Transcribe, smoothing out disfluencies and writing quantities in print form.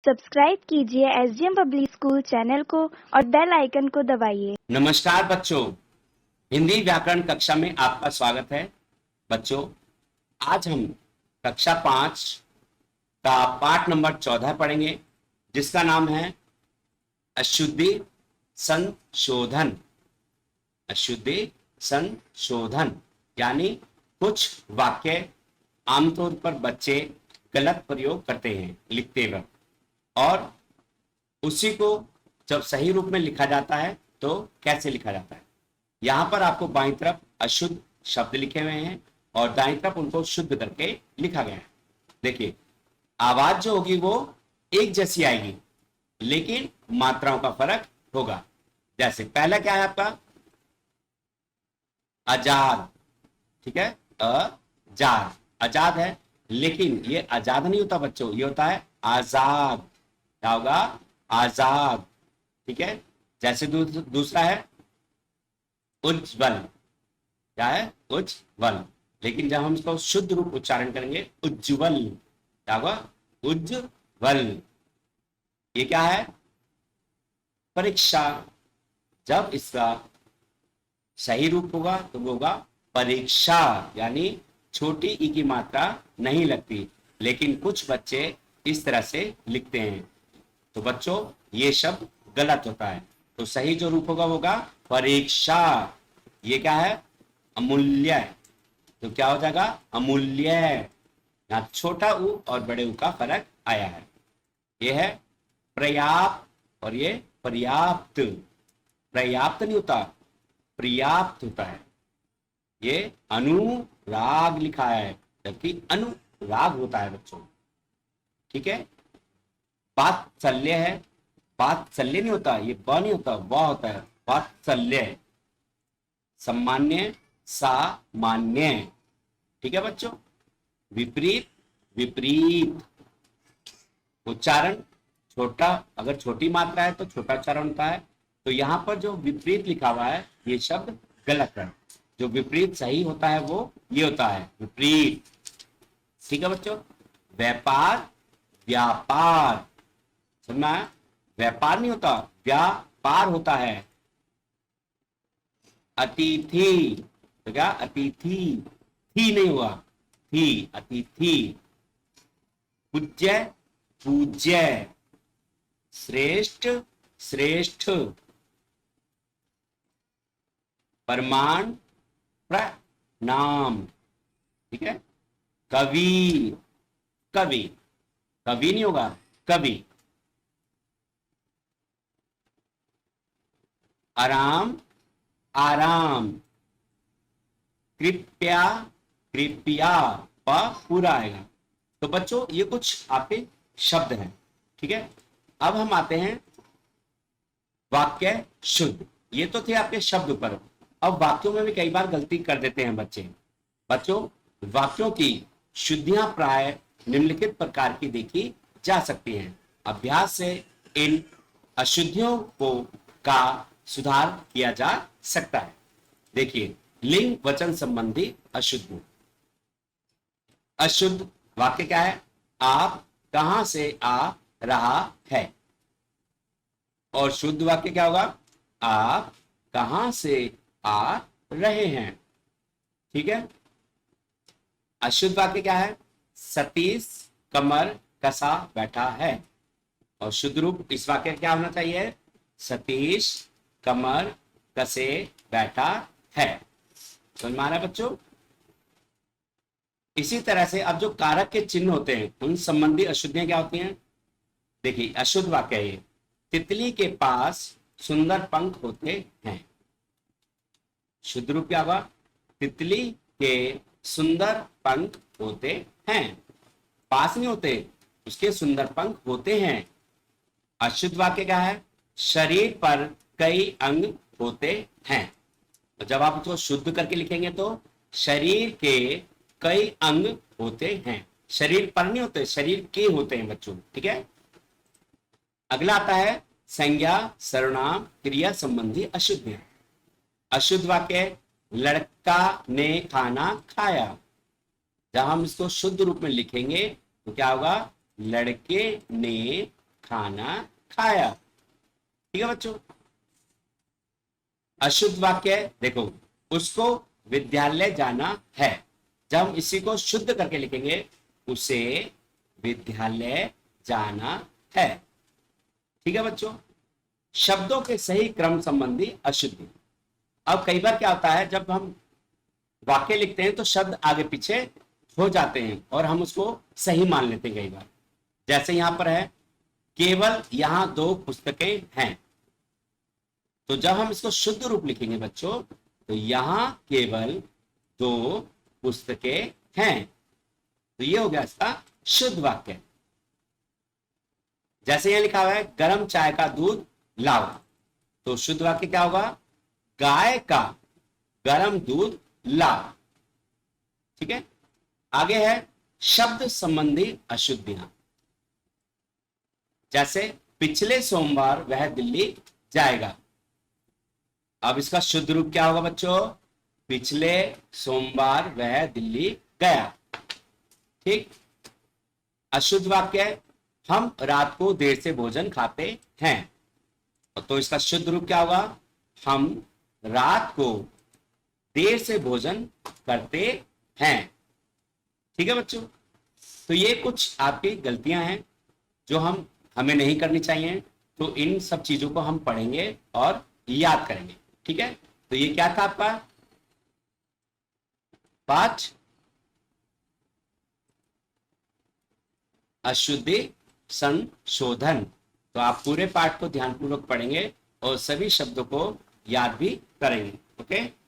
Subscribe कीजिए SDM public school channel को और बेल आइकन को दबाइए। नमस्कार बच्चों, हिंदी व्याकरण कक्षा में आपका स्वागत है। बच्चों, आज हम कक्षा 5 का पाठ नंबर 14 पढ़ेंगे, जिसका नाम है अशुद्धि संशोधन। अशुद्धि संशोधन यानी कुछ वाक्य आमतौर पर बच्चे गलत प्रयोग करते हैं लिखते वक्त, और उसी को जब सही रूप में लिखा जाता है तो कैसे लिखा जाता है। यहां पर आपको बाईं तरफ अशुद्ध शब्द लिखे हुए हैं और दाईं तरफ उनको शुद्ध करके लिखा गया है। देखिए, आवाज जो होगी वो एक जैसी आएगी, लेकिन मात्राओं का फर्क होगा। जैसे पहला क्या है आपका, आजाद, ठीक है, आजाद, आजाद है, लेकिन ये आजाद नहीं होता बच्चों, ये होता है आजाद। क्या होगा? आजाद, ठीक है। जैसे दूसरा है उज्जवल, क्या है? उज्जवल, लेकिन जब हम इसको शुद्ध रूप उच्चारण करेंगे उज्जवल, क्या होगा? उज्जवल। ये क्या है? परीक्षा। जब इसका सही रूप होगा तो वो होगा परीक्षा, यानी छोटी ई की मात्रा नहीं लगती, लेकिन कुछ बच्चे इस तरह से लिखते हैं। तो बच्चों, ये शब्द गलत होता है, तो सही जो रूप होगा वो होगा परीक्षा। ये क्या है? अमूल्य। तो क्या हो जाएगा? अमूल्य। यहाँ छोटा उ और बड़े उ का फर्क आया है। ये है पर्याप्त और ये पर्याप्त। पर्याप्त नहीं होता, पर्याप्त होता है। ये अनुराग लिखा है, जबकि अनुराग होता है बच्चों, ठीक है। वात्सल्य है, वात्सल्य नहीं होता, ये ब नहीं होता, व होता है, वात्सल्य। सम्मान्य, सामान्य, ठीक है बच्चों। विपरीत, विपरीत। उच्चारण छोटा, अगर छोटी मात्रा है तो छोटा उच्चारण होता है, तो यहां पर जो विपरीत लिखा हुआ है ये शब्द गलत है। जो विपरीत सही होता है वो ये होता है विपरीत, ठीक है बच्चों। व्यापार, व्यापार, समझना है? व्यापार नहीं होता, व्यापार होता है। अतिथि, तो क्या? अतिथि, थी नहीं हुआ, थी, अतिथि। पूज्य, पूज्य। श्रेष्ठ, श्रेष्ठ। प्रमाण, प्रणाम, ठीक है। कवि, कवि, कवि नहीं होगा, कवि। आराम, आराम। कृपया, कृपया, प पूरा आएगा। तो बच्चों, ये कुछ आपके शब्द हैं, ठीक है। अब हम आते हैं वाक्य शुद्ध। ये तो थे आपके शब्द पर। अब वाक्यों में भी कई बार गलती कर देते हैं बच्चे। बच्चों, वाक्यों की शुद्धियां प्राय निम्नलिखित प्रकार की देखी जा सकती हैं। अभ्यास से इन अशुद्धियों को का सुधार किया जा सकता है। देखिए, लिंग वचन संबंधी अशुद्ध। अशुद्ध वाक्य क्या है? आप कहां से आ रहा है। और शुद्ध वाक्य क्या होगा? आप कहां से आ रहे हैं, ठीक है। अशुद्ध वाक्य क्या है? सतीश कमर कसा बैठा है। और शुद्ध रूप इस वाक्य क्या होना चाहिए? सतीश कमर कसे बैठा है। समझ में आ रहा है बच्चों? इसी तरह से अब जो कारक के चिन्ह होते हैं उन संबंधी अशुद्धियां क्या होती हैं? देखिए, अशुद्ध वाक्य है, तितली के पास सुंदर पंख होते हैं। शुद्ध रूप क्या होगा? तितली के सुंदर पंख होते हैं। पास नहीं होते, उसके सुंदर पंख होते हैं। अशुद्ध वाक्य क्या है? शरीर पर कई अंग होते हैं। तो जब आप उसको शुद्ध करके लिखेंगे तो शरीर के कई अंग होते हैं। शरीर पर नहीं होते, शरीर के होते हैं बच्चों, ठीक है। अगला आता है संज्ञा सर्वनाम क्रिया संबंधी अशुद्ध। अशुद्ध वाक्य, लड़का ने खाना खाया। जब हम इसको शुद्ध रूप में लिखेंगे तो क्या होगा? लड़के ने खाना खाया। ठीक है बच्चों। अशुद्ध वाक्य है, देखो, उसको विद्यालय जाना है। जब हम इसी को शुद्ध करके लिखेंगे, उसे विद्यालय जाना है। ठीक है बच्चों। शब्दों के सही क्रम संबंधी अशुद्धि। अब कई बार क्या होता है, जब हम वाक्य लिखते हैं तो शब्द आगे पीछे हो जाते हैं और हम उसको सही मान लेते हैं कई बार। जैसे यहां पर है, केवल यहां 2 पुस्तकें हैं। तो जब हम इसको शुद्ध रूप लिखेंगे बच्चों, तो यहां केवल 2 पुस्तकें हैं। तो ये हो गया इसका शुद्ध वाक्य। जैसे यहां लिखा हुआ है, गर्म चाय का दूध लाओ। तो शुद्ध वाक्य क्या होगा? गाय का गर्म दूध लाओ। ठीक है। आगे है शब्द संबंधी अशुद्धियां। जैसे पिछले सोमवार वह दिल्ली जाएगा। अब इसका शुद्ध रूप क्या होगा बच्चों? पिछले सोमवार वह दिल्ली गया। ठीक। अशुद्ध वाक्य है, हम रात को देर से भोजन खाते हैं। तो इसका शुद्ध रूप क्या होगा? हम रात को देर से भोजन करते हैं। ठीक है बच्चों। तो ये कुछ आपकी गलतियां हैं जो हमें नहीं करनी चाहिए। तो इन सब चीजों को हम पढ़ेंगे और याद करेंगे। ठीक है। तो ये क्या था आपका पाठ, अशुद्धि संशोधन। तो आप पूरे पाठ को ध्यानपूर्वक पढ़ेंगे और सभी शब्दों को याद भी करेंगे। ओके।